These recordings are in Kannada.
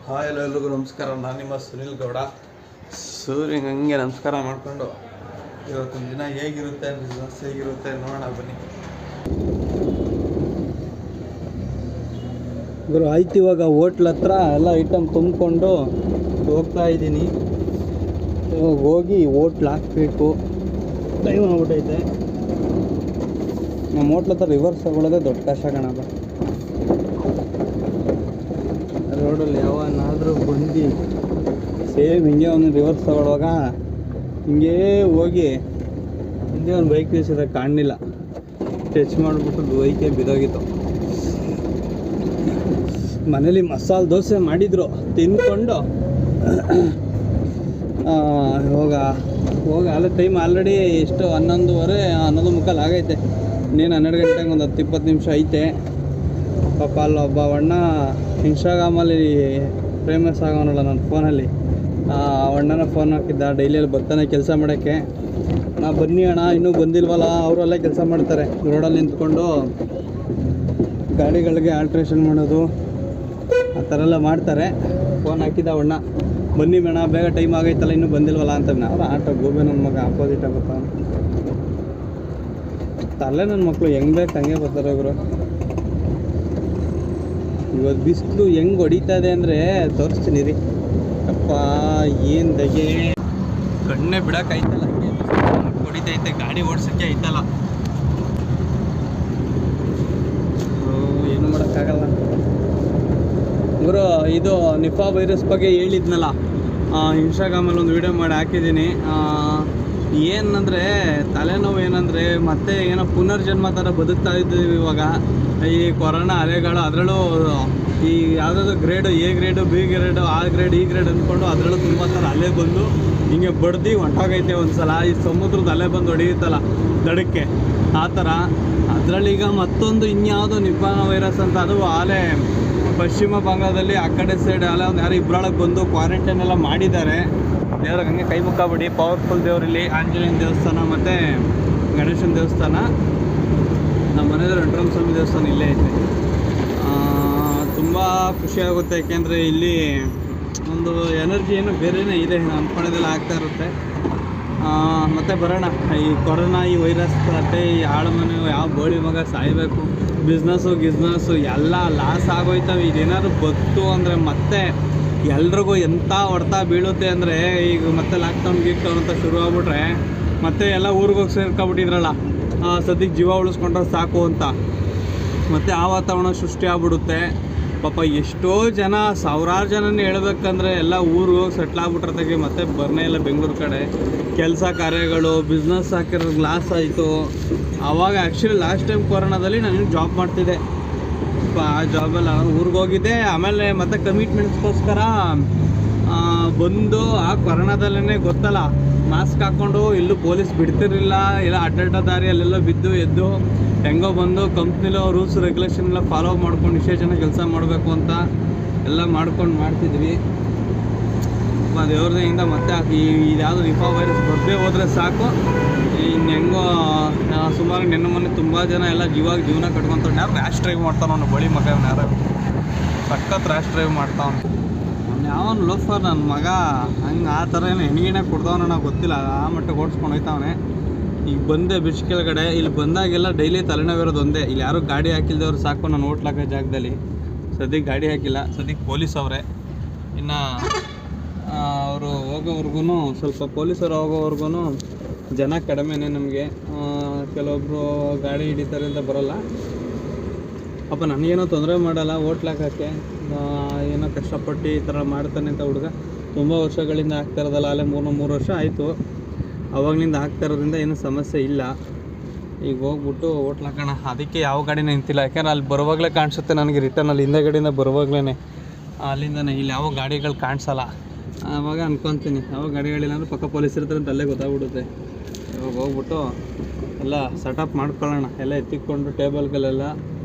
ಹಾಯ್ ಎಲ್ರಿಗೂ ನಮಸ್ಕಾರ. ನಾನು ನಿಮ್ಮ ಸುನಿಲ್ ಗೌಡ. ಸೂರ್ಯಂಗೆ ಹಂಗೆ ನಮಸ್ಕಾರ ಮಾಡಿಕೊಂಡು ಇವತ್ತಿನ ದಿನ ಹೇಗಿರುತ್ತೆ, ಬಿಸ್ನೆಸ್ ಹೇಗಿರುತ್ತೆ ನೋಡೋಣ ಬನ್ನಿ ಗುರು. ಆಯ್ತು, ಇವಾಗ ಹೋಟ್ಲ್ ಹತ್ರ ಎಲ್ಲ ಐಟಮ್ ತುಂಬಿಕೊಂಡು ಹೋಗ್ತಾ ಇದ್ದೀನಿ. ಇವಾಗ ಹೋಗಿ ಹೋಟ್ಲ್ ಹಾಕಬೇಕು. ಟೈಮ್ ಆಗ್ಬಿಟ್ಟೈತೆ. ನಮ್ಮ ಹೋಟ್ಲ್ ಹತ್ರ ರಿವರ್ಸ್ ತಗೊಳ್ಳೋದೇ ದೊಡ್ಡ ಕಷ್ಟ ಕಣಪ್ಪ. ರೋಡಲ್ಲಿ ಯಾವನಾದರೂ ಬಂದು ಸೇಮ್ ಹಿಂಗೆ ಒಂದು ರಿವರ್ಸ್ ತಗೊಳ್ಳುವಾಗ ಹಿಂಗೇ ಹೋಗಿ ಹಿಂದೆ ಒಂದು ಬೈಕ್ ನಿಲ್ಸಿದ್ರೆ ಕಾಣಲಿಲ್ಲ. ಟಚ್ ಮಾಡಿಬಿಟ್ಟು ಬೈಕೇ ಬಿದ್ದೋಗಿತ್ತು. ಮನೇಲಿ ಮಸಾಲೆ ದೋಸೆ ಮಾಡಿದ್ರು, ತಿಂದ್ಕೊಂಡು ಹೋಗ ಅಲ್ಲೇ ಟೈಮ್ ಆಲ್ರೆಡಿ ಎಷ್ಟು 11:30 11:45 ಆಗೈತೆ. ಇನ್ನೇನು 12 ಗಂಟೆಗೆ ಒಂದು 10-20 ನಿಮಿಷ ಐತೆ. ಪಾಪ ಅಲ್ಲೊಬ್ಬ ಅಣ್ಣ ಇನ್ಸ್ಟಾಗ್ರಾಮಲ್ಲಿ ಫೇಮಸ್ ಆಗೋನಲ್ಲ ನನ್ನ ಫೋನಲ್ಲಿ. ಅಣ್ಣನ ಫೋನ್ ಹಾಕಿದ್ದ, ಡೈಲಿಯಲ್ಲಿ ಬರ್ತಾನೆ ಕೆಲಸ ಮಾಡೋಕ್ಕೆ. ನಾ ಬನ್ನಿ ಅಣ್ಣ, ಇನ್ನೂ ಬಂದಿಲ್ವಲ್ಲ. ಅವರಲ್ಲೇ ಕೆಲಸ ಮಾಡ್ತಾರೆ, ರೋಡಲ್ಲಿ ನಿಂತ್ಕೊಂಡು ಗಾಡಿಗಳಿಗೆ ಆಲ್ಟ್ರೇಷನ್ ಮಾಡೋದು ಆ ಥರ ಎಲ್ಲ ಮಾಡ್ತಾರೆ. ಫೋನ್ ಹಾಕಿದ್ದ ಅಣ್ಣ, ಬನ್ನಿ ಮೇಣ, ಬೇಗ ಟೈಮ್ ಆಗೈತಲ್ಲ, ಇನ್ನೂ ಬಂದಿಲ್ವಲ್ಲ ಅಂತ. ಅವ್ರು ಆಟೋ ಗೋಬೆ ನನ್ನ ಮಗ ಆಪೋಸಿಟ್ ಆಗುತ್ತಾ ತಲೆ. ನನ್ನ ಮಕ್ಕಳು ಹೆಂಗೆ ಬೇಕು ಹಂಗೆ ಬರ್ತಾರೆ ಇವರು. ಇವತ್ತು ಬಿಸಿಲು ಹೆಂಗೆ ಹೊಡಿತದೆ ಅಂದರೆ ತೋರಿಸ್ತೀನಿ ರೀ. ಅಪ್ಪ ಏನು ದಗೆ, ಕಣ್ಣೇ ಬಿಡೋಕ್ಕಾಯ್ತಲ್ಲ, ಹಂಗೆ ಹೊಡಿತೈತೆ. ಗಾಡಿ ಓಡಿಸೋಕ್ಕೆ ಐತಲ್ಲ, ಏನು ಮಾಡೋಕ್ಕಾಗಲ್ಲ ಗುರು. ಇದು ನಿಫಾ ವೈರಸ್ ಬಗ್ಗೆ ಹೇಳಿದ್ನಲ್ಲ, ಇನ್ಸ್ಟಾಗ್ರಾಮಲ್ಲಿ ಒಂದು ವೀಡಿಯೋ ಮಾಡಿ ಹಾಕಿದ್ದೀನಿ. ಏನಂದರೆ ತಲೆನೋವು ಏನಂದರೆ ಮತ್ತೆ ಏನೋ ಪುನರ್ಜನ್ಮ ಥರ ಬದುಕ್ತಾ ಇದ್ದೀವಿ ಇವಾಗ. ಈ ಕೊರೋನಾ ಅಲೆಗಳು, ಅದರಲ್ಲೂ ಈ ಯಾವುದಾದ್ರು grade, A grade, B grade, ಆ ಗ್ರೇಡ್, ಈ ಗ್ರೇಡ್ ಅಂದ್ಕೊಂಡು ಅದರಲ್ಲೂ ತುಂಬ ಥರ ಅಲೆ ಬಂದು ಹಿಂಗೆ ಬಡ್ದು ಹೊಂಟೋಗೈತೆ ಒಂದು ಸಲ. ಈ ಸಮುದ್ರದ ಅಲೆ ಬಂದು ಹೊಡೆಯುತ್ತಲ್ಲ ದಡಕ್ಕೆ, ಆ ಥರ. ಅದರಲ್ಲೀಗ ಮತ್ತೊಂದು ಇನ್ಯಾವುದೋ ನಿಫಾ ವೈರಸ್ ಅಂತ, ಅದು ಆಲೆ ಪಶ್ಚಿಮ ಬಂಗಾಳದಲ್ಲಿ ಆ ಕಡೆ ಸೈಡ್ ಅಲ್ಲ ಒಂದು ಯಾರು ಇಬ್ಬರೊಳಗೆ ಬಂದು ಕ್ವಾರಂಟೈನ್ ಎಲ್ಲ ಮಾಡಿದ್ದಾರೆ. ದೇವ್ರಿಗೆ ಹಂಗೆ ಕೈ ಮುಕ್ಕಾಬಿಡಿ. ಪವರ್ಫುಲ್ ದೇವರಲ್ಲಿ ಆಂಜನೇಯನ ದೇವಸ್ಥಾನ ಮತ್ತು ಗಣೇಶನ ದೇವಸ್ಥಾನ. ನಮ್ಮ ಮನೆಯಲ್ಲಿ ವೆಂಕಟರಮಣ ಸ್ವಾಮಿ ದೇವಸ್ಥಾನ ಇಲ್ಲೇ ಐತೆ. ತುಂಬ ಖುಷಿಯಾಗುತ್ತೆ, ಯಾಕೆಂದರೆ ಇಲ್ಲಿ ಒಂದು ಎನರ್ಜಿ ಏನು ಬೇರೆಯೇ ಇದೆ. ಅಂದ್ಕೊಳ್ಳೋದೆಲ್ಲ ಆಗ್ತಾ ಇರುತ್ತೆ. ಮತ್ತು ಬರೋಣ, ಈ ಕೊರೋನಾ, ಈ ವೈರಸ್ ಅಷ್ಟೇ, ಈ ಆಳುಮನೆ ಯಾವ ಬೋಳಿ ಮಗ ಸಾಯಬೇಕು, ಬಿಸ್ನೆಸ್ಸು ಎಲ್ಲ ಲಾಸ್ ಆಗೋಯ್ತವೆ. ಇದೇನಾದ್ರು ಬತ್ತು ಅಂದರೆ ಮತ್ತೆ ಎಲ್ರಿಗೂ ಎಂಥ ಹೊಡೆತ ಬೀಳುತ್ತೆ ಅಂದರೆ, ಈಗ ಮತ್ತೆ ಲಾಕ್ಡೌನ್ ಗೀಕ್ಡೌನ್ ಅಂತ ಶುರು ಆಗ್ಬಿಟ್ರೆ ಮತ್ತೆ ಎಲ್ಲ ಊರಿಗೋಗಿ ಸೇರ್ಕೊಬಿಟ್ಟಿದ್ರಲ್ಲ, ಸದ್ಯಕ್ಕೆ ಜೀವ ಉಳಿಸ್ಕೊಂಡ್ರೆ ಸಾಕು ಅಂತ ಮತ್ತೆ ಆ ವಾತಾವರಣ ಸೃಷ್ಟಿ ಆಗ್ಬಿಡುತ್ತೆ. ಪಾಪ ಎಷ್ಟೋ ಜನ, ಸಾವಿರಾರು ಜನನೇ ಹೇಳ್ಬೇಕಂದ್ರೆ ಎಲ್ಲ ಊರಿಗೆ ಹೋಗಿ ಸೆಟ್ಲ್ ಆಗ್ಬಿಟ್ರತೆಗೆ ಮತ್ತೆ ಬರ್ನೇ ಇಲ್ಲ ಬೆಂಗಳೂರು ಕಡೆ. ಕೆಲಸ ಕಾರ್ಯಗಳು, ಬಿಸ್ನೆಸ್ ಹಾಕಿರೋ ಲಾಸ್ ಆಯಿತು. ಆವಾಗ ಆ್ಯಕ್ಚುಲಿ ಲಾಸ್ಟ್ ಟೈಮ್ ಕೊರೋನಾದಲ್ಲಿ ನಾನು ಜಾಬ್ ಮಾಡ್ತಿದ್ದೆ. ಆ ಜಾಬಲ್ಲಿ ಊರಿಗೆ ಹೋಗಿದ್ದೆ. ಆಮೇಲೆ ಮತ್ತೆ ಕಮಿಟ್ಮೆಂಟ್ಸ್ಗೋಸ್ಕರ ಬಂದು ಆ ಕೊರೋನಾದಲ್ಲೇ ಗೊತ್ತಲ್ಲ, ಮಾಸ್ಕ್ ಹಾಕ್ಕೊಂಡು ಎಲ್ಲೂ ಪೊಲೀಸ್ ಬಿಡ್ತಿರಲಿಲ್ಲ. ಎಲ್ಲ ಅಡ್ಡಡ್ಡ ದಾರಿಯಲ್ಲೆಲ್ಲ ಬಿದ್ದು ಎದ್ದು ಹೆಂಗೋ ಬಂದು ಕಂಪ್ನಿಲೋ ರೂಲ್ಸ್ ರೆಗ್ಯುಲೇಷನ್ ಎಲ್ಲ ಫಾಲೋ ಮಾಡ್ಕೊಂಡು ಇಷ್ಟೇ ಜನ ಕೆಲಸ ಮಾಡಬೇಕು ಅಂತ ಎಲ್ಲ ಮಾಡ್ತಿದ್ವಿ. ದೇವ್ರದಿಂದ ಮತ್ತೆ ಇದ್ಯಾವುದು ನಿಫಾ ವೈರಸ್ ಬರದೇ ಹೋದರೆ ಸಾಕು. ಇನ್ನು ಹೆಂಗೋ ಸುಮಾರು ನೆನ್ನೆ ಮೊನ್ನೆ ತುಂಬ ಜನ ಎಲ್ಲ ಜೀವನ ಕಟ್ಕೊತಾರೆ. ಯಾರು ರ್ಯಾಶ್ ಡ್ರೈವ್ ಮಾಡ್ತಾನೆ, ಅವನು ಬಳಿ ಮಗ, ಅವನು ಯಾರು ಸಖತ್ ರ್ಯಾಶ್ ಡ್ರೈವ್ ಮಾಡ್ತಾವನು. ಅವ್ನು ಯಾವನು ಲೋಫರ್ ನನ್ನ ಮಗ, ಹಂಗೆ ಆ ಥರ ಏನು ಹೆಣ್ಗಿಣೆ ಕೊಡ್ದವನ ನಾವು ಗೊತ್ತಿಲ್ಲ. ಆ ಮಟ್ಟಕ್ಕೆ ಓಡಿಸ್ಕೊಂಡು ಹೋಯ್ತಾವನೆ. ಈಗ ಬಂದೆ ಬ್ರಿಡ್ಜ್ ಕೆಳಗಡೆ. ಇಲ್ಲಿ ಬಂದಾಗೆಲ್ಲ ಡೈಲಿ ತಲೆನೋವಿರೋದು ಒಂದೇ, ಇಲ್ಲಿ ಯಾರು ಗಾಡಿ ಹಾಕಿಲ್ದವ್ರು ಸಾಕು. ನಾನು ಹೋಟ್ಲಾಕೋ ಜಾಗದಲ್ಲಿ ಸದ್ಯಕ್ಕೆ ಗಾಡಿ ಹಾಕಿಲ್ಲ. ಸದ್ಯಕ್ಕೆ ಪೊಲೀಸ್ ಅವರೇ. ಇನ್ನು ಅವರು ಹೋಗೋವರೆಗೂ ಸ್ವಲ್ಪ ಪೊಲೀಸರು ಹೋಗೋವರೆಗೂ ಜನ ಕಡಿಮೆನೇ ನಮಗೆ. ಕೆಲವೊಬ್ಬರು ಗಾಡಿ ಹಿಡಿತಾರೆ ಅಂತ ಬರೋಲ್ಲ. ಪಾಪ ನನಗೇನೋ ತೊಂದರೆ ಮಾಡಲ್ಲ ಹೋಟ್ಲಾಕಕ್ಕೆ. ಏನೋ ಕಷ್ಟಪಟ್ಟು ಈ ಥರ ಮಾಡ್ತಾನೆ ಅಂತ ಹುಡುಗ. ತುಂಬ ವರ್ಷಗಳಿಂದ ಆಗ್ತಾ ಇರೋದಲ್ಲ, ಅಲ್ಲೇ 3 ವರ್ಷ ಆಯಿತು. ಅವಾಗಲಿಂದ ಆಗ್ತಾ ಇರೋದ್ರಿಂದ ಏನೂ ಸಮಸ್ಯೆ ಇಲ್ಲ. ಈಗ ಹೋಗ್ಬಿಟ್ಟು ಹೋಟ್ಲಾಕೋಣ. ಅದಕ್ಕೆ ಯಾವ ಗಾಡಿನ ನಿಂತಿಲ್ಲ, ಯಾಕೆಂದ್ರೆ ಅಲ್ಲಿ ಬರುವಾಗಲೇ ಕಾಣಿಸುತ್ತೆ ನನಗೆ. ರಿಟರ್ನಲ್ಲಿ ಹಿಂದೆ ಗಡಿಯಿಂದ ಬರುವಾಗಲೇ ಅಲ್ಲಿಂದನೇ ಇಲ್ಲಿ ಯಾವ ಗಾಡಿಗಳು ಕಾಣಿಸಲ್ಲ. ಆವಾಗ ಅನ್ಕೊತೀನಿ ಯಾವ ಗಾಡಿಗಳಿಲ್ಲ ಅಂದರೆ ಪಕ್ಕ ಪೊಲೀಸ್ ಇರ್ತಾರೆ ಅಂತ ಅಲ್ಲೇ ಗೊತ್ತಾಗ್ಬಿಡುತ್ತೆ. ಇವಾಗ ಹೋಗ್ಬಿಟ್ಟು ಎಲ್ಲ ಸೆಟಪ್ ಮಾಡ್ಕೊಳ್ಳೋಣ. ಎಲ್ಲ ಎತ್ತಿಕೊಂಡು ಟೇಬಲ್ಗಳೆಲ್ಲ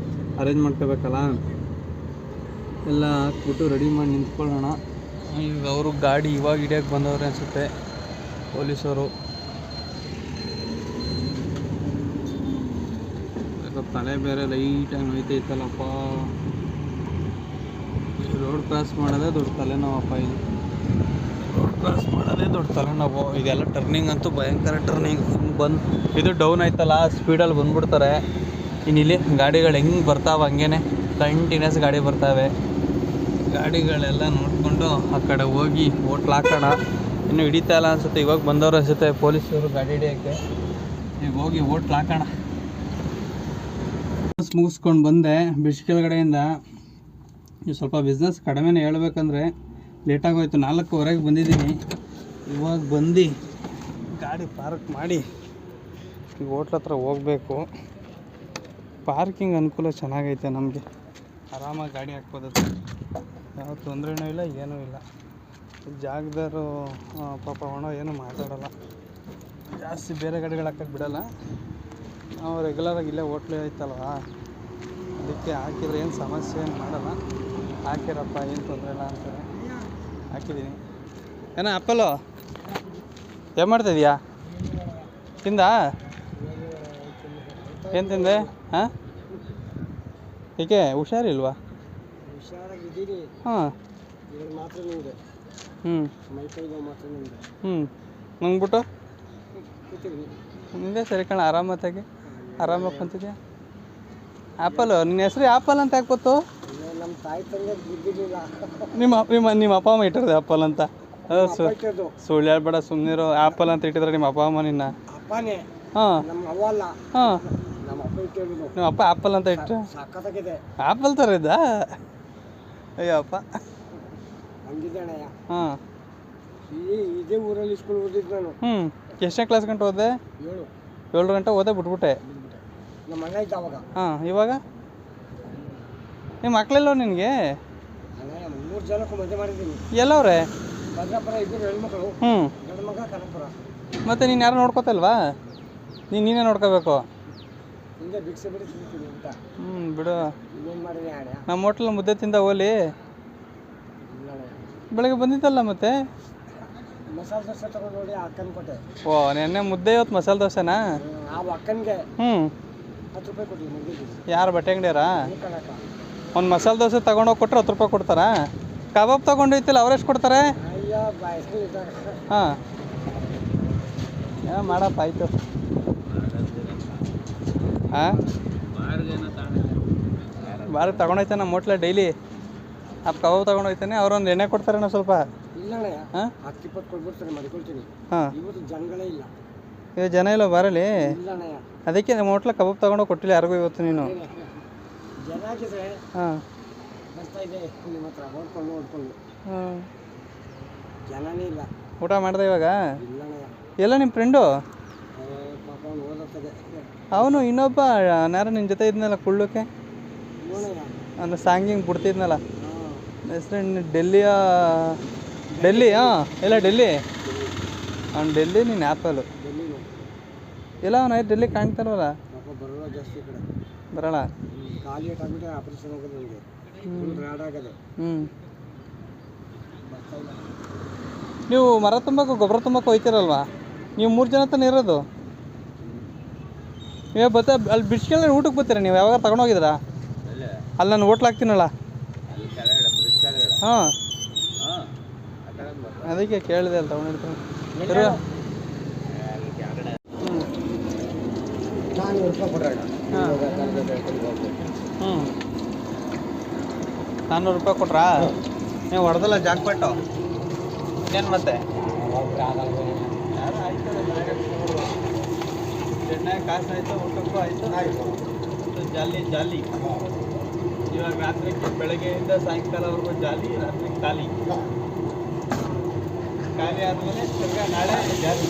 ಅರೇಂಜ್ ಮಾಡ್ಕೋಬೇಕಲ್ಲ, ಎಲ್ಲ ಹಾಕ್ಬಿಟ್ಟು ರೆಡಿ ಮಾಡಿ ನಿಂತ್ಕೊಳ್ಳೋಣ. ಈಗ ಅವರು ಗಾಡಿ ಇವಾಗ ಹಿಡಿಯೋಕ್ಕೆ ಬಂದವ್ರೆ ಅನಿಸುತ್ತೆ ಪೊಲೀಸವರು. ತಲೆ ಬೇರೆ ಲೈಟಾಗಿ ನೋಯ್ತೈತಲ್ಲಪ್ಪ. ರೋಡ್ ಕ್ರಾಸ್ ಮಾಡೋದೇ ದೊಡ್ಡ ತಲೆನೋವಪ್ಪ ಇದು. ರೋಡ್ ಕ್ರಾಸ್ ಮಾಡೋದೇ ದೊಡ್ಡ ತಲೆನೋವು. ಇದೆಲ್ಲ ಟರ್ನಿಂಗ್ ಅಂತೂ ಭಯಂಕರ ಟರ್ನಿಂಗ್. ಬಂದು ಇದು ಡೌನ್ ಆಯ್ತಲ್ಲ, ಸ್ಪೀಡಲ್ಲಿ ಬಂದ್ಬಿಡ್ತಾರೆ. ಇನ್ನು ಇಲ್ಲಿ ಗಾಡಿಗಳು ಹೆಂಗೆ ಬರ್ತಾವೆ ಹಂಗೇ ಕಂಟಿನ್ಯೂಸ್ ಗಾಡಿ ಬರ್ತಾವೆ. ಗಾಡಿಗಳೆಲ್ಲ ನೋಡಿಕೊಂಡು ಆ ಕಡೆ ಹೋಗಿ ಹೋಟ್ಲ್ ಹಾಕೋಣ. ಇನ್ನೂ ಹಿಡಿತಾ ಇಲ್ಲ ಅನಿಸುತ್ತೆ. ಇವಾಗ ಬಂದವರು ಅನಿಸುತ್ತೆ ಪೊಲೀಸರು ಗಾಡಿ ಹಿಡಿಯೋಕ್ಕೆ. ಈಗ ಹೋಗಿ ಹೋಟ್ಲ್ ಹಾಕೋಣ. ಮುಗಿಸ್ಕೊಂಡು ಬಂದೆ ಬ್ರಿಡ್ಜ್ ಕೆಳಗಡೆಯಿಂದ. ನೀವು ಸ್ವಲ್ಪ ಬಿಸ್ನೆಸ್ ಕಡಿಮೆನೇ ಹೇಳ್ಬೇಕಂದ್ರೆ ಲೇಟಾಗೋಯ್ತು. 4:15ಗೆ ಬಂದಿದ್ದೀನಿ. ಇವಾಗ ಬಂದು ಗಾಡಿ ಪಾರ್ಕ್ ಮಾಡಿ ಈಗ ಹೋಟ್ಲ್ ಹತ್ರ ಹೋಗಬೇಕು. ಪಾರ್ಕಿಂಗ್ ಅನುಕೂಲ ಚೆನ್ನಾಗೈತೆ ನಮಗೆ. ಆರಾಮಾಗಿ ಗಾಡಿ ಹಾಕ್ಬೋದು. ಯಾವ ತೊಂದರೆನೂ ಇಲ್ಲ, ಏನೂ ಇಲ್ಲ. ಜಾಗದಾರು ಪಾಪ ಒಣ ಏನೂ ಮಾತಾಡೋಲ್ಲ. ಜಾಸ್ತಿ ಬೇರೆ ಗಾಡಿಗಳು ಹಾಕಕ್ಕೆ ಬಿಡೋಲ್ಲ. ನಾವು ರೆಗ್ಯುಲರಾಗಿ ಇಲ್ಲೇ ಹೋಟ್ಲೇ ಐತಲ್ವ, ಅದಕ್ಕೆ ಹಾಕಿದ್ರೆ ಏನು ಸಮಸ್ಯೆ ಏನು ಮಾಡೋಲ್ಲ. ಹಾಕಿರಪ್ಪ, ಏನು ತೊಂದರೆ ಇಲ್ಲ ಅಂತಾರೆ. ಹಾಕಿದ್ದೀನಿ. ಏನೋ ಆ್ಯಪಲ್ಲು ಏನು ಮಾಡ್ತಾಯಿದ್ಯಾ? ತಿಂದ ಏನು ತಿಂದೆ? ಹಾಂ, ಏಕೆ ಹುಷಾರಿಲ್ವಾ? ಹಾಂ, ನಂಗ್ಬಿಟ್ಟು ನಿಂದೆ ಸರಿ ಕಣ. ಆರಾಮತ್ತಾಗಿ ಆರಾಮಾಗಿ ಕುಂತಿದ್ಯಾ? ಆ್ಯಪಲ್ಲು ನಿನ್ನ ಹೆಸ್ರು ಆ್ಯಪಲ್ ಅಂತ ಯಾಕೆ ಗೊತ್ತು? ನಿಮ್ಮ ಅಪ್ಪ ಅಮ್ಮ ಇಟ್ಟಿರೋದು ಆ್ಯಪಲ್ ಅಂತ. ಸುಳ್ಳು ಹೇಳ್ಬೇಡ, ಸುಮ್ಮನಿರೋ. ಆ್ಯಪಲ್ ಅಂತ ಇಟ್ಟಿದ್ರೆ ನಿಮ್ಮ ಅಪ್ಪ ಅಮ್ಮ ನಿನ್ನ? ಹಾಂ ಹಾಂ, ನಿಮ್ಮ ಅಪ್ಪ ಆ್ಯಪಲ್ ಅಂತ ಇಟ್ಟು ಆ್ಯಪಲ್ ಥರ ಇದ್ದ? ಅಯ್ಯಪ್ಪ. ಹಾಂ, ಇದೇ ಊರಲ್ಲಿ ಸ್ಕೂಲ್ ಓದಿದ್ದು ನಾನು. ಎಷ್ಟನೇ ಕ್ಲಾಸ್ ಗಂಟೆ ಓದೆ? 7 ಗಂಟೆ ಓದೆ ಬಿಟ್ಬಿಟ್ಟೆ. ನಮ್ಮ ಅಣ್ಣ ಇದ್ದ ಅವಾಗ. ಹಾಂ, ಇವಾಗ ನಿಮ್ಮ ಮಕ್ಕಳೆಲ್ಲೋ ನಿನಗೆ? 3 ಜನಕ್ಕೂ ಮದುವೆ ಮಾಡಿದ್ದೀನಿ. ಎಲ್ಲವ್ರೆ? ಭದ್ರಾಪುರ 2 ಹೆಣ್ಮಕ್ಳು, ಹ್ಞೂ. ಗಂಡು ಮಗ ಕನಕಪುರ. ಮತ್ತು ನೀನು ಯಾರು ನೋಡ್ಕೋತಲ್ವಾ? ನೀನೇ ನೋಡ್ಕೋಬೇಕು. ಹಿಂದೆ ಭಿಕ್ಷೆ ಬಿಡಿ ತಿಂತೀನಿ ಅಂತ. ಬಿಡು. ಇನ್ನೇನು ಮಾಡಿದೆ ಅಣ್ಣ? ನಮ್ಮ ಹೋಟ್ಲಲ್ಲಿ ಮುದ್ದೆ ತಿಂದ ಹೋಲಿ. ಇಲ್ಲ ಬೆಳಗ್ಗೆ ಬಂದಿದ್ದಲ್ಲ ಮತ್ತೆ? ಮಸಾಲೆ ದೋಸೆ ತಗೊಂಡು ನೋಡಿ ಅಕ್ಕನ ಕೊಟ್ಟೆ. ಓ, ನೆನ್ನೆ ಮುದ್ದೆ ಇವತ್ತು ಮಸಾಲೆ ದೋಸೆನಾ? ಆ ಅಕ್ಕನಿಗೆ 10 ರೂಪಾಯಿ ಕೊಟ್ಟಿದ್ದೀನಿ ಮುದ್ದೆ. ಯಾರು ಬಟ್ಟೆ ಅಂಗಡಿಯಾರಾ? ಕಣಕ್ಕ ಒಂದು ಮಸಾಲೆ ದೋಸೆ ತೊಗೊಂಡೋಗಿ ಕೊಟ್ಟರೆ 10 ರೂಪಾಯಿ ಕೊಡ್ತಾರಾ? ಕಬಾಬ್ ತೊಗೊಂಡೈತಿಲ್ಲ, ಅವ್ರೆಷ್ಟು ಕೊಡ್ತಾರೆ? ಅಯ್ಯೋ ಬಾಯ್ಸ್ತು ಇದ್ದಾಗ. ಹಾಂ, ಏನೋ ಮಾಡಪ್ಪ, ಆಯಿತು. ಹಾಂ, ಬಾರಿಗೆ ತಗೊಂಡೋಯ್ತಾನೆ ನಮ್ಮ ಹೋಟ್ಲ ಡೈಲಿ. ಆ ಕಬಾಬ್ ತೊಗೊಂಡೋಗ್ತಾನೆ. ಅವ್ರೊಂದು ಎಣ್ಣೆ ಕೊಡ್ತಾರೇನೋ ಸ್ವಲ್ಪ. ಇಲ್ಲ ಅಣ್ಣ, ಹಾಂ, 10-20 ಕೊಟ್ಬಿಡ್ತಾರೆ, ಮಡ್ಕೊಳ್ತೀನಿ. ಹಾಂ, ಇವತ್ತು ಜನಗಳೇ ಇಲ್ಲ. ಇವಾಗ ಜನ ಇಲ್ಲ ಬಾರಲ್ಲಿ. ಇಲ್ಲ ಅಣ್ಣ, ಅದಕ್ಕೆ ನಮ್ಮ ಹೋಟ್ಲ ಕಬಾಬ್ ತೊಗೊಂಡೋಗಿ ಕೊಟ್ಟಿಲ್ಲ ಯಾರಿಗೂ ಇವತ್ತು ನೀನು. ಜನ ಹಾಕಿದ್ರೆ ಹಾಂ, ಬರ್ತಾ ಇದೆ ನಿಮ್ಮ ಹತ್ರ ಓಡ್ಕೊಂಡು. ಹಾಂ, ಜನನೇ ಇಲ್ಲ. ಊಟ ಮಾಡಿದೆ ಇವಾಗ? ಇಲ್ಲ ಅಣ್ಣ. ಎಲ್ಲ ನಿಮ್ಮ ಫ್ರೆಂಡು? ಪಾಪ ಅವ್ನು ಓದತ್ತದೆ. ಅವನು ಇನ್ನೊಬ್ಬ ಯಾರು ನಿನ್ನ ಜೊತೆ ಇದ್ನಲ್ಲ ಕುಳ್ಳಕ್ಕೆ, ನೋಡಯ್ಯ. ಅವನು ಸಾಂಗಿಂಗ್ ಬಿಡ್ತಿದ್ನಲ್ಲ, ಹಾಂ, ಹೆಸರು ಡೆಲ್ಲಿ. ಹಾಂ, ಇಲ್ಲ ಡೆಲ್ಲಿ. ಅವ್ನು ಡೆಲ್ಲಿ, ನೀನು ಆ್ಯಪಲು. ಡೆಲ್ಲಿನು ಎಲ್ಲ ಅವನು ಡೆಲ್ಲಿ ಕಾಣ್ತಾರಲ್ಲ. ಪಾಪ ಬರೋಲ್ಲ ಜಾಸ್ತಿ ಈ ಕಡೆ. ಬರೋಲ್ಲ. ಖಾಲಿ ಆಗಿಬಿಟ್ಟು ಆಪ್ರೇಷನ್ ಆಗೋದು ನನಗೆ. ಫುಲ್ ರಾಡ್ ಆಗದೆ. ಬರ್ತಾ ಇಲ್ಲ. ನೀವು ಮರ ತುಂಬಕ್ಕೆ ಗೊಬ್ಬರ ತುಂಬಕ್ಕೆ ಹೋಯ್ತಿರಲ್ವಾ? ನೀವು 3 ಜನ ತಾನೇ ಇರೋದು? ನೀವು ಅಲ್ಲಿ ಬಿಡ್ಸ್ಕೆಲ್ಲ ಊಟಕ್ಕೆ ಬರ್ತೀರಾ? ನೀವು ಯಾವಾಗ ತಗೊಂಡೋಗಿದ್ದೀರಾ? ಅಲ್ಲಿ ನಾನು ಹೋಟ್ಲ್ ಹಾಕ್ತೀನಲ್ಲ. ಹಾಂ, ಅದಕ್ಕೆ ಕೇಳಿದೆ ಅಲ್ಲಿ ತಗೊಂಡಿರ್ತೀನಿ. ಸರಿ. 400 ರೂಪಾಯಿ ಕೊಡ್ರಾಗ. ಹಾಂ, 400 ರೂಪಾಯಿ ಕೊಟ್ರಾ? ನೀವು ಹೊಡೆದಲ್ಲ ಜಾಕ್ಪಟ್ಟು ಏನು ಮತ್ತೆ? ಯಾರು ಆಯ್ತು, ಎಣ್ಣೆ ಕಾಸು ಆಯಿತು, ಊಟಕ್ಕೂ ಆಯಿತು. ಜಾಲಿ. ಇವಾಗ ರಾತ್ರಿ ಬೆಳಗ್ಗೆಯಿಂದ ಸಾಯಂಕಾಲವರೆಗೂ ಜಾಲಿ, ರಾತ್ರಿ ಖಾಲಿ ಆದಮೇಲೆ ತಿರ್ಗಾ ನಾಳೆ ಜಾಲಿ.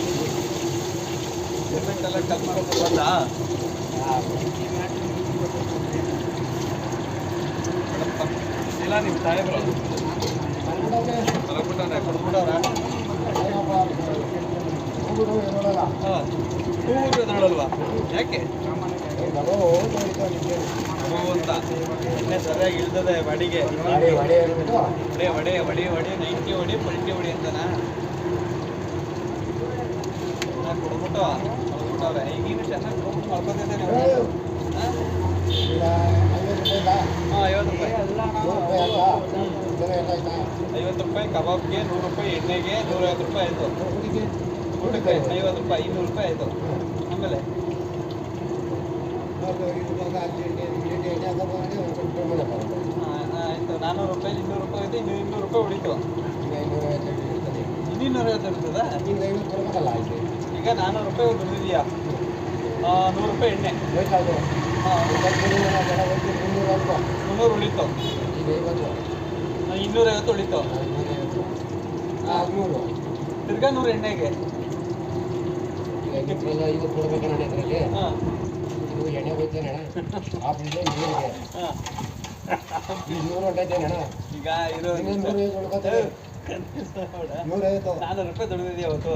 ಪೇಮೆಂಟ್ ಎಲ್ಲ ಕಲ್ತ್ಕೊಂಡು ಬಂದಾ? ಇಲ್ಲ ನಿಮ್ಮ ಸಾಹೇಬ್ರು ಮಲಗ್ಬಿಟ್ಟವ್ರೆ, ಕೊಡ್ಬಿಟ್ಟವ್ರ? ಹಾಂ, ಹೂವು ನೋಡಲ್ವಾ? ಯಾಕೆ ಹೂವು ಅಂತ ಎಣ್ಣೆ ಸರಿಯಾಗಿ ಇಳ್ದದೆ ಬಡಿಗೆ. ವಡೆ 90 ಹೊಡಿ, ಪಲ್ಟಿ ಹೊಡಿ ಅಂತನಾ? ಕೊಡ್ಬಿಟ್ಟು ಮಲ್ಬಿಟ್ಟವ್ರೆ. ಈಗಿನ ಚೆನ್ನಾಗಿ ಮಲ್ಕೋತಿದ್ದೆ ನೀವು. ಹಾಂ, ಈಗ 50 ರೂಪಾಯಿ ಹಾಂ 50 ರೂಪಾಯಿ 100 ರೂಪಾಯಿ ಅಲ್ಲ 50 ರೂಪಾಯಿ ಕಬಾಬ್ಗೆ 100 ರೂಪಾಯಿ ಎಣ್ಣೆಗೆ 150 ರೂಪಾಯಿ ಆಯಿತು ಊಟಕ್ಕೆ 50 ರೂಪಾಯಿ 200 ರೂಪಾಯಿ ಆಯಿತು ಆಮೇಲೆ ಆಯಿತು 400 ರೂಪಾಯಿ 200 ರೂಪಾಯಿ ಇದೆ 200 ರೂಪಾಯಿ ಉಳಿತು ಇನ್ನೂ 250 ಇರ್ತದಾ ಈಗ 400 ರೂಪಾಯಿ ದುಡ್ದಿದೆಯಾ 100 ರೂಪಾಯಿ ಎಣ್ಣೆ ಹಾಂ 300 ಉಳಿತು 250 ಉಳಿತು ತಿರ್ಗಾ 100 ಎಣ್ಣೆಗೆ ಹಾಂ ಎಣ್ಣೆ ಹೋಯ್ತೇನೆ ಆಫೀಸ್ಗೆ ನೀರಿಗೆ ಹಾಂ ಈಗ 100 ಹೊಂಟೈತೇನೆ ಈಗ ಇರೋ 150 400 ರೂಪಾಯಿ ದುಡಿದಿದ್ಯಾ ಅವತ್ತು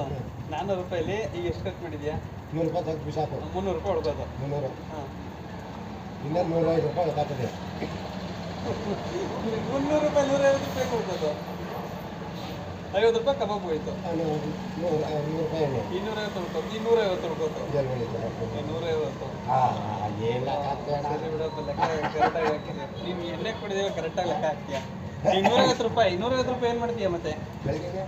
400 ರೂಪಾಯಿಲಿ ಈಗ ಎಷ್ಟು ಖರ್ಚು ಮಾಡಿದ್ಯಾ 100 ರೂಪಾಯಿ ತೆಗ್ದು ಬಿಸಾಕು 300 ರೂಪಾಯಿ ಉಳ್ಕೋದು 300 ಹಾಂ ಇನ್ನೂ 105 ರೂಪಾಯಿ ಗೊತ್ತಾಗ್ತದೆ 300 ರೂಪಾಯಿ 150 ರೂಪಾಯಿ ಕೊಡ್ಬೋದು 50 ರೂಪಾಯಿ ಕಬಾಬ್ ಹೋಯ್ತು 100 ರೂಪಾಯಿ ಎಣ್ಣೆ 250 ಉಳ್ಕೋದು 250 ಉಳ್ಕೋದು ಜಲ್ ಬೆಳೀತದೆ 150 ಏನಿಲ್ಲ ಸರಿ ಬಿಡಪ್ಪ ಲೆಕ್ಕ ಕರೆಕ್ಟಾಗಿ ಹಾಕಿದೆ ನೀನು ಎಣ್ಣೆ ಕೊಡಿದೇವೆ ಕರೆಕ್ಟಾಗಿ ಲೆಕ್ಕ ಹಾಕ್ತೀಯ 250 ರೂಪಾಯಿ 250 ರೂಪಾಯಿ ಏನು ಮಾಡ್ತೀಯ ಮತ್ತೆ ಬೆಳಗ್ಗೆ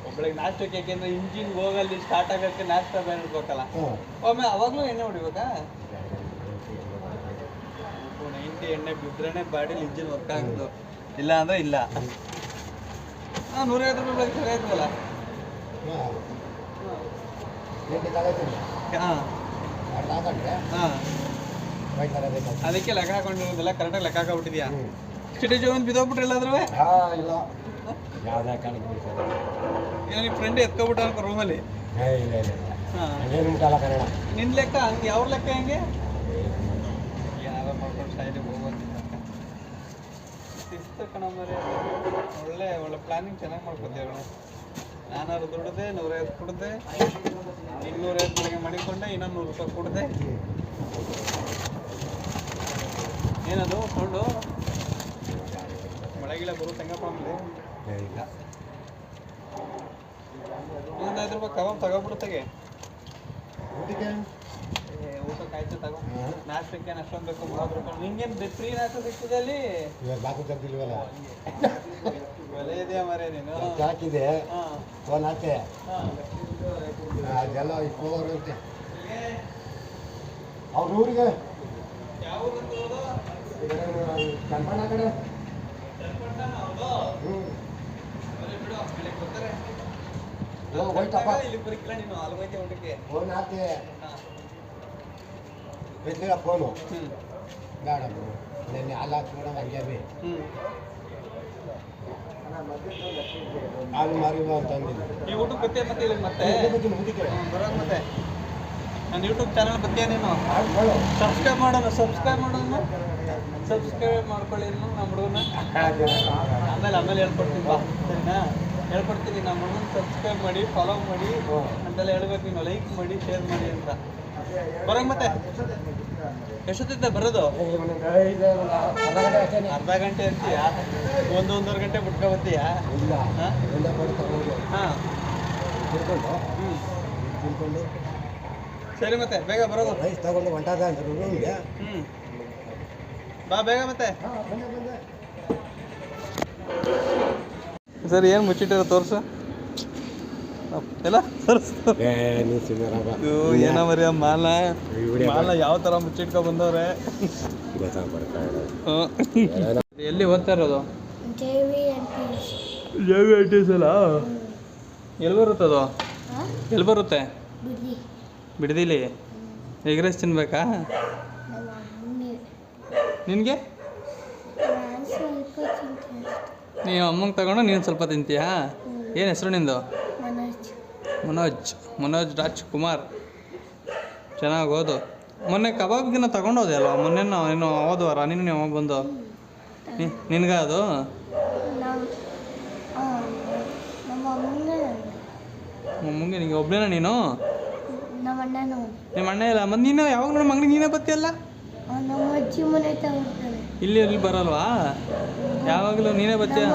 ಒಬ್ಬಳಿಗೆ ನಾಷ್ಟಕ್ಕೆ ಯಾಕೆಂದ್ರೆ ಇಂಜಿನ್ ಹೋಗಲ್ಲಿ ಸ್ಟಾರ್ಟ್ ಆಗೋಕ್ಕೆ ನಾಷ್ಟ ಬೇರೆ ಇಡ್ಬೇಕಲ್ಲ ಒಮ್ಮೆ ಅವಾಗಲೂ ಎಣ್ಣೆ ಹೊಡಿಬೇಕಾ 90 ಎಣ್ಣೆ ಬಿದ್ರೇ ಬಾಡಿಲಿ ಇಂಜಿನ್ ವರ್ಕ್ ಆಗೋದು ಇಲ್ಲ ಅಂದರೆ ಇಲ್ಲ ಹಾಂ 150 ರೂಪಾಯಿ ಸರಿ ಆಯ್ತಲ್ಲ ಹಾಂ ಹಾಂ ಅದಕ್ಕೆ ಲೆಕ್ಕ ಹಾಕೊಂಡಿರೋದಿಲ್ಲ ಕರೆಕ್ಟಾಗಿ ಲೆಕ್ಕ ಹಾಕೊಂಡ್ಬಿಟ್ಟಿದ್ಯಾ ಚಿಟಿ ಜೋನ್ ಬಿದ್ದೋಗ್ಬಿಟ್ರೆ ಎಲ್ಲಾದ್ರೂ ಇಲ್ಲ ಯಾವುದೇ ಕಾರಣಕ್ಕೆ ಬಿಡ್ತಾರೆ ಏನೋ ನಿಮ್ಮ ಫ್ರೆಂಡ್ ಎತ್ಕೊಬಿಟ್ಟ ಅನ್ಕೋ ರೂಮಲ್ಲಿ ಇಲ್ಲ ಇಲ್ಲ ಹಾಂ ಏನು ಮುಟ್ಟಲ್ಲ ಕನ್ನಡ ನಿನ್ನ ಲೆಕ್ಕ ಹಂಗೆ ಯಾವ ಲೆಕ್ಕ ಹೆಂಗೆ ಯಾರೋ ಮಾಡ್ಕೊಂಡು ಸೈಡಿಗೆ ಹೋಗೋದಿಲ್ಲ ಶಿಸ್ತು ಕಣ ಮರಿ ಒಳ್ಳೆ ಪ್ಲಾನಿಂಗ್ ಚೆನ್ನಾಗಿ ಮಾಡ್ಕೊತೀವಿ ಕಣ ನಾನಾರು ದುಡ್ದೆ 150 ಕೊಡದೆ 250 ಬೆಳಗ್ಗೆ ಮಾಡಿಕೊಂಡೆ ಇನ್ನೊಂದು 100 ರೂಪಾಯಿ ಕೊಡದೆ ಏನದು ಸೌಂಡು ಮಳೆಗಿಳ ಬರು ತೆಂಗಪ್ಪ ಆಮೇಲೆ ಇಲ್ಲ ಇನ್ನೊಂದು 5 ರೂಪಾಯಿ ಕಬಾಬ್ ತಗೋಬಿಡುತ್ತಾಗೆ ಊಟಕ್ಕೆ ಊಟಕ್ಕೆ ಆಯ್ತು ತಗೋ ನಾಷ್ಟಕ್ಕೆ ಅಷ್ಟೊಂದು ಬೇಕು 30 ರೂಪಾಯಿ ನಿಂಗೇನು ಫ್ರೀ ನಾಷ್ಟ ಸಿಗ್ತದೆ ಅಲ್ಲಿ ಇವಾಗ ಬಾಕು ತೆಗ್ದಿಲ್ವಲ್ಲ ಬೆಲೆ ಇದೆಯಾ ಮರೇ ನೀನು ಹಾಕಿದೆ ಹಾಂ ಫೋನ್ ಹಾಕಿ ಹಾಂ ಅದೆಲ್ಲ ಇಟ್ಕೊಳ್ಳೋರು ಅಂತೆ ಅವ್ರ ಊರಿಗೆ ಯಾವ ಊರು ಕನ್ಪಣ್ಣ ಕಡೆ ಹೋಯ್ತಪ್ಪ ಇಲ್ಲಿ ಬರೀಕಿಲ್ಲ ನೀನು ಅಲ್ವೈತೆ ಊಟಕ್ಕೆ ಫೋನ್ ಹಾಕಿ ಬಿದ್ದಿಲ್ಲ ಫೋನು ಹ್ಞೂ ಬೇಡ ನೆನ್ನೆ ಹಾಲು ಹಾಕ್ಸ್ಬಿಡೋ ಹಂಗೆ ಬಿ ಹ್ಞೂ ಹಾಲು ಮಾರಿಲ್ಲ ಅಂತ ಅಂದಿದ್ದು ಈ ಊಟಕ್ಕೆ ಬತ್ತೀಯ ಮತ್ತೆ ಇಲ್ಲಿ ಮತ್ತೆ ಮುಗಿಕೆ ಬರೋದು ಮತ್ತೆ ನನ್ನ ಯೂಟ್ಯೂಬ್ ಚಾನಲ್ ಬತ್ತೀಯ ನೀನು ಹೇಳು ಸಬ್ಸ್ಕ್ರೈಬ್ ಮಾಡೋಣ ಸಬ್ಸ್ಕ್ರೈಬ್ ಮಾಡ್ಕೊಳ್ಳಿ ನಮ್ಮ ಹುಡುಗನ ಆಮೇಲೆ ಹೇಳ್ಕೊಡ್ತೀನಿ ಬಾ ಸರಿನಾ ಹೇಳ್ಕೊಡ್ತೀನಿ ನಮ್ಮ ಹುಡುಗನ ಸಬ್ಸ್ಕ್ರೈಬ್ ಮಾಡಿ ಫಾಲೋ ಮಾಡಿ ಅಂತೆಲ್ಲ ಹೇಳ್ಬೇಕು ನೀನು ಲೈಕ್ ಮಾಡಿ ಶೇರ್ ಮಾಡಿ ಅಂತ ಬರೋಂಗ ಮತ್ತೆ ಎಷ್ಟೊತ್ತಿದ್ದ ಬರೋದು ಅರ್ಧ ಗಂಟೆ ಅಂತೀಯಾ ಒಂದೂವರೆ ಗಂಟೆ ಬಿಟ್ಕೊ ಬರ್ತೀಯಾ ಇಲ್ಲ ಹಾಂ ಹಾಂ ಹ್ಞೂ ತಿಳ್ಕೊಂಡು ಸರಿ ಮತ್ತೆ ಬೇಗ ಬರೋದು ರೈಸ್ ತಗೊಂಡು ಹೊಂಟಾದ ಅಂತ ರೂಮ್ಗೆ ಹ್ಞೂ ಬಾ ಬೇಗ ಮತ್ತೆ ಬಂದೆ ಸರ್ ಏನು ಮುಚ್ಚಿಟ್ಟಿರೋ ತೋರ್ಸು ಎಲ್ಲ ತೋರಿಸ್ತು ಏನೋ ಮರಿ ಮಾಲ ಯಾವ ಥರ ಮುಚ್ಚಿಟ್ಕೊ ಬಂದವ್ರೆ ಎಲ್ಲಿ ಓದ್ತಾ ಇರೋದು JVITs ಅಲ್ಲ ಎಲ್ಲಿ ಬರುತ್ತದು ಎಲ್ಲಿ ಬರುತ್ತೆ ಬಿಡದಿಲಿ ಎಗ್ ರೈಸ್ ತಿನ್ಬೇಕಾ ನಿನಗೆ ನೀವು ಅಮ್ಮಂಗೆ ತಗೊಂಡು ನೀನು ಸ್ವಲ್ಪ ತಿಂತೀಯಾ ಏನು ಹೆಸರು ನಿಂದು ಮನೋಜ್ ರಾಜ್ಕುಮಾರ್ ಚೆನ್ನಾಗಿ ಓದು ಮೊನ್ನೆ ಕಬಾಬ್ಗಿನ ತಗೊಂಡೋದೆ ಅಲ್ವಾ ಮೊನ್ನೆ ನೀನು ಹೋದ್ವಾರ ನೀನು ನೀವು ಬಂದು ನಿನ್ಗ ಅದು ಮಮ್ಮಂಗೆ ನಿಂಗೆ ಒಬ್ಬನೇನ ನೀನು ನಿಮ್ಮ ಅಣ್ಣ ಇಲ್ಲ ಮತ್ತು ನೀನು ಯಾವಾಗ ನಮ್ಮ ಅಂಗಡಿ ನೀನೇ ಬತ್ತೀಯಲ್ಲ ಇಲ್ಲಿ ಬರಲ್ವಾ ಯಾವಾಗಲೂ ನೀನೇ ಬತ್ತೀಯ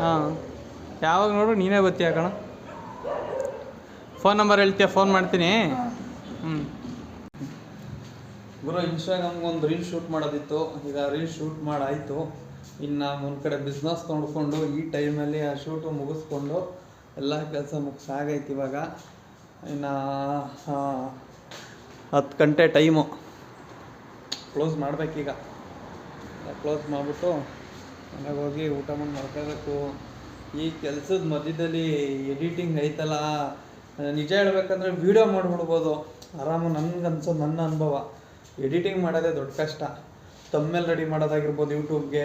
ಹಾಂ ಯಾವಾಗ ನೋಡು ನೀನೇ ಬತ್ತೀಯ ಕಣ ಫೋನ್ ನಂಬರ್ ಹೇಳ್ತೀಯ ಫೋನ್ ಮಾಡ್ತೀನಿ ಹ್ಞೂ ಗುರು ಇನ್ಸ್ಟಾಗ್ರಾಮ್ಗೆ ಒಂದು ರೀಲ್ ಶೂಟ್ ಮಾಡೋದಿತ್ತು. ಈಗ ರೀಲ್ ಶೂಟ್ ಮಾಡಾಯಿತು. ಇನ್ನು ಒಂದು ಕಡೆ ಬಿಸ್ನೆಸ್ ನೋಡಿಕೊಂಡು ಈ ಟೈಮಲ್ಲಿ ಆ ಶೂಟು ಮುಗಿಸ್ಕೊಂಡು ಎಲ್ಲ ಕೆಲಸ ಮುಗಿಸಾಗೈತಿ. ಇವಾಗ ಇನ್ನು 10 ಗಂಟೆ ಟೈಮು. ಕ್ಲೋಸ್ ಮಾಡಬೇಕೀಗ. ಕ್ಲೋಸ್ ಮಾಡಿಬಿಟ್ಟು ಮನೆಗೆ ಹೋಗಿ ಊಟ ಮಾಡಿ ಮಾಡ್ಕೋಬೇಕು. ಈ ಕೆಲಸದ ಮಧ್ಯದಲ್ಲಿ ಎಡಿಟಿಂಗ್ ಐತಲ್ಲ, ನಿಜ ಹೇಳ್ಬೇಕಂದ್ರೆ ವೀಡಿಯೋ ಮಾಡಿಬಿಡ್ಬೋದು ಆರಾಮು. ನನಗನ್ಸೋದು ನನ್ನ ಅನುಭವ, ಎಡಿಟಿಂಗ್ ಮಾಡೋದೇ ದೊಡ್ಡ ಕಷ್ಟ. ತಮ್ಮೇಲೆ ರೆಡಿ ಮಾಡೋದಾಗಿರ್ಬೋದು, ಯೂಟ್ಯೂಬ್ಗೆ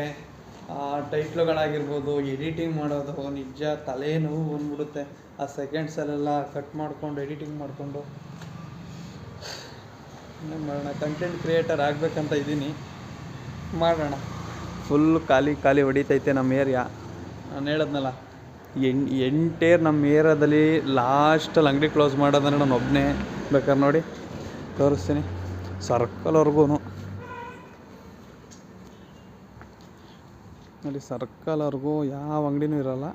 ಟೈಟ್ಲುಗಳಾಗಿರ್ಬೋದು, ಎಡಿಟಿಂಗ್ ಮಾಡೋದು ನಿಜ ತಲೆ ನೋವು ಬಂದ್ಬಿಡುತ್ತೆ. ಆ ಸೆಕೆಂಡ್ಸಲ್ಲೆಲ್ಲ ಕಟ್ ಮಾಡಿಕೊಂಡು ಎಡಿಟಿಂಗ್ ಮಾಡಿಕೊಂಡು ಮಾಡೋಣ. ಕಂಟೆಂಟ್ ಕ್ರಿಯೇಟರ್ ಆಗಬೇಕಂತ ಇದ್ದೀನಿ, ಮಾಡೋಣ. ಫುಲ್ ಖಾಲಿ ಹೊಡಿತೈತೆ ನಮ್ಮ ಏರಿಯಾ. ನಾನು ಹೇಳಿದ್ನಲ್ಲ, ಎಂಟೇರ್ ನಮ್ಮ ಏರಿಯಾದಲ್ಲಿ ಲಾಸ್ಟಲ್ಲಿ ಅಂಗಡಿ ಕ್ಲೋಸ್ ಮಾಡೋದಂದ್ರೆ ನಾನು ಒಬ್ಬನೇ. ಬೇಕಾದ್ರೆ ನೋಡಿ ತೋರಿಸ್ತೀನಿ, ಸರ್ಕಲ್ವರೆಗೂ ನೋಡಿ, ಸರ್ಕಲ್ವರೆಗೂ ಯಾವ ಅಂಗಡಿನೂ ಇರೋಲ್ಲ.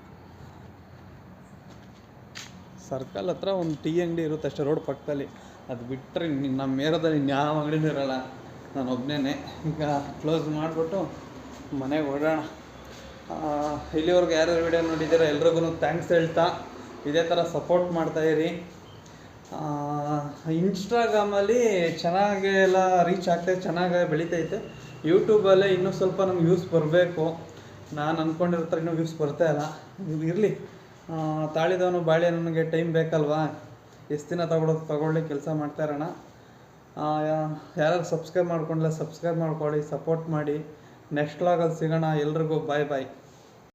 ಸರ್ಕಲ್ ಹತ್ರ ಒಂದು ಟೀ ಅಂಗಡಿ ಇರುತ್ತೆ ಅಷ್ಟೇ ರೋಡ್ ಪಕ್ಕದಲ್ಲಿ. ಅದು ಬಿಟ್ಟರೆ ನಮ್ಮ ಏರಿಯಾದಲ್ಲಿ ಇನ್ಯಾವ ಅಂಗಡಿನೂ ಇರೋಲ್ಲ. ನಾನು ಒಬ್ಬನೇ. ಈಗ ಕ್ಲೋಸ್ ಮಾಡಿಬಿಟ್ಟು ಮನೆಗೆ ಓಡೋಣ. ಇಲ್ಲಿವರೆಗೂ ಯಾರು ವೀಡಿಯೋ ನೋಡಿದ್ದೀರ ಎಲ್ರಿಗೂ ಥ್ಯಾಂಕ್ಸ್ ಹೇಳ್ತಾ, ಇದೇ ಥರ ಸಪೋರ್ಟ್ ಮಾಡ್ತಾಯಿರಿ. ಇನ್ಸ್ಟಾಗ್ರಾಮಲ್ಲಿ ಚೆನ್ನಾಗಿ ಎಲ್ಲ ರೀಚ್ ಆಗ್ತೈತೆ, ಚೆನ್ನಾಗಿ ಬೆಳೀತೈತೆ. ಯೂಟ್ಯೂಬಲ್ಲೇ ಇನ್ನೂ ಸ್ವಲ್ಪ ನಮ್ಗೆ ವ್ಯೂಸ್ ಬರಬೇಕು. ನಾನು ಅಂದ್ಕೊಂಡಿರೋ ಥರ ಇನ್ನೂ ವ್ಯೂಸ್ ಬರ್ತಾಯಿಲ್ಲ. ಇರಲಿ, ತಾಳಿದವನು ಬಾಳೆ ನನಗೆ ಟೈಮ್ ಬೇಕಲ್ವಾ. ಎಷ್ಟು ದಿನ ತಗೊಳ್ಳಿ, ಕೆಲಸ ಮಾಡ್ತಾ ಇರೋಣ. ಯಾರು ಸಬ್ಸ್ಕ್ರೈಬ್ ಮಾಡ್ಕೊಂಡಿಲ್ಲ ಸಬ್ಸ್ಕ್ರೈಬ್ ಮಾಡ್ಕೊಳ್ಳಿ, ಸಪೋರ್ಟ್ ಮಾಡಿ. ನೆಕ್ಸ್ಟ್ ವ್ಲಾಗಲ್ಲಿ ಸಿಗೋಣ. ಎಲ್ರಿಗೂ ಬಾಯ್.